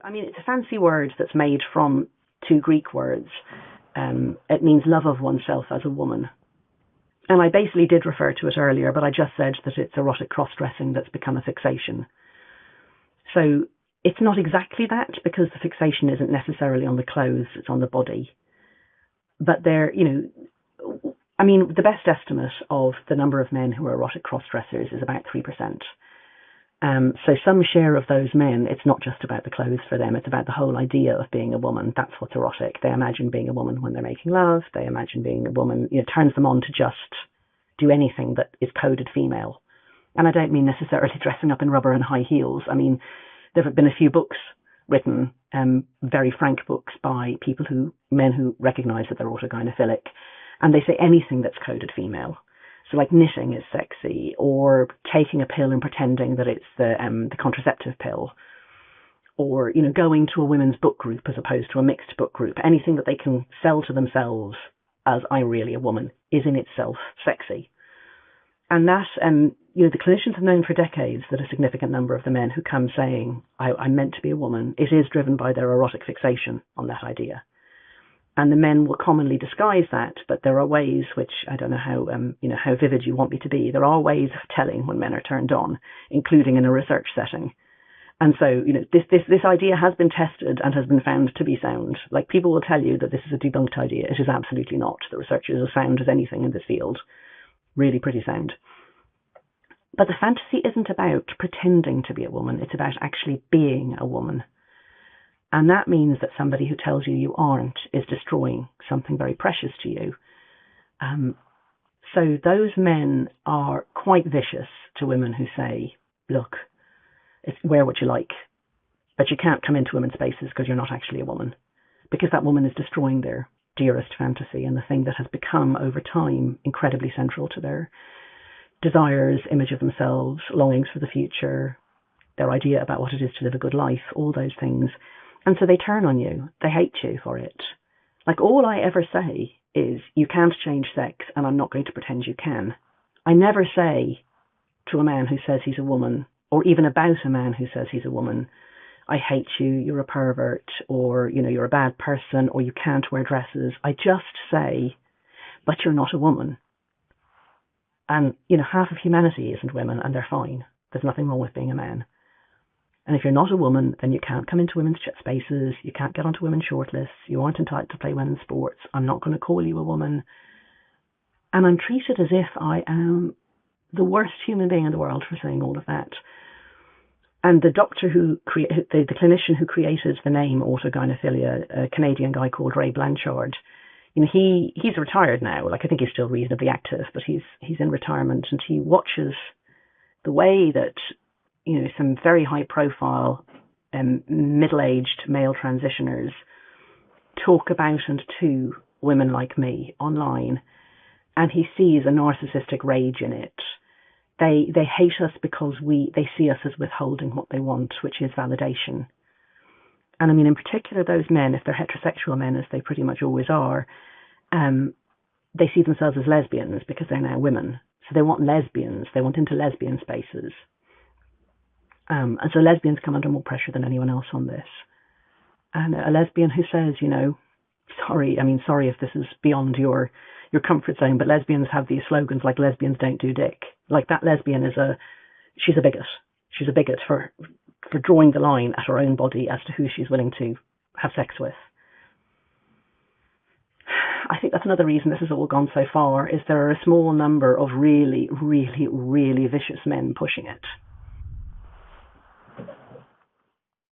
I mean, it's a fancy word that's made from two Greek words. It means love of oneself as a woman. And I basically did refer to it earlier, but I just said that it's erotic cross-dressing that's become a fixation. So it's not exactly that, because the fixation isn't necessarily on the clothes, it's on the body. But they're, I mean, the best estimate of the number of men who are erotic cross-dressers is about 3%. So some share of those men, it's not just about the clothes for them, it's about the whole idea of being a woman. That's what's erotic. They imagine being a woman when they're making love. They imagine being a woman, turns them on to just do anything that is coded female. And I don't mean necessarily dressing up in rubber and high heels. I mean, there have been a few books written, very frank books by men who recognize that they're autogynephilic, and they say anything that's coded female. So like knitting is sexy, or taking a pill and pretending that it's the contraceptive pill, or, going to a women's book group as opposed to a mixed book group. Anything that they can sell to themselves as I'm really a woman is in itself sexy. And that, the clinicians have known for decades that a significant number of the men who come saying, I'm meant to be a woman, it is driven by their erotic fixation on that idea. And the men will commonly disguise that, but there are ways which, I don't know how vivid you want me to be. There are ways of telling when men are turned on, including in a research setting. And so, this idea has been tested and has been found to be sound. Like, people will tell you that this is a debunked idea. It is absolutely not. The research is as sound as anything in this field. Really pretty sound. But the fantasy isn't about pretending to be a woman. It's about actually being a woman. And that means that somebody who tells you you aren't is destroying something very precious to you. So those men are quite vicious to women who say, look, wear what you like, but you can't come into women's spaces because you're not actually a woman. Because that woman is destroying their dearest fantasy and the thing that has become, over time, incredibly central to their desires, image of themselves, longings for the future, their idea about what it is to live a good life, all those things. And so they turn on you. They hate you for it. Like, all I ever say is, you can't change sex, and I'm not going to pretend you can. I never say to a man who says he's a woman, or even about a man who says he's a woman, I hate you, you're a pervert, or, you're a bad person, or you can't wear dresses. I just say, but you're not a woman. And, half of humanity isn't women, and they're fine. There's nothing wrong with being a man. And if you're not a woman, then you can't come into women's spaces, you can't get onto women's shortlists, you aren't entitled to play women's sports, I'm not going to call you a woman. And I'm treated as if I am the worst human being in the world for saying all of that. And the doctor the clinician who created the name autogynephilia, a Canadian guy called Ray Blanchard, he's retired now. Like, I think he's still reasonably active, but he's in retirement, and he watches the way that some very high-profile middle-aged male transitioners talk about and to women like me online, and he sees a narcissistic rage in it. They hate us because they see us as withholding what they want, which is validation. And I mean, in particular, those men, if they're heterosexual men, as they pretty much always are, they see themselves as lesbians because they're now women. So they want lesbians. They want into lesbian spaces. And so lesbians come under more pressure than anyone else on this. And a lesbian who says, sorry if this is beyond your comfort zone, but lesbians have these slogans like lesbians don't do dick. Like, that lesbian she's a bigot. She's a bigot for drawing the line at her own body as to who she's willing to have sex with. I think that's another reason this has all gone so far, is there are a small number of really, really, really vicious men pushing it.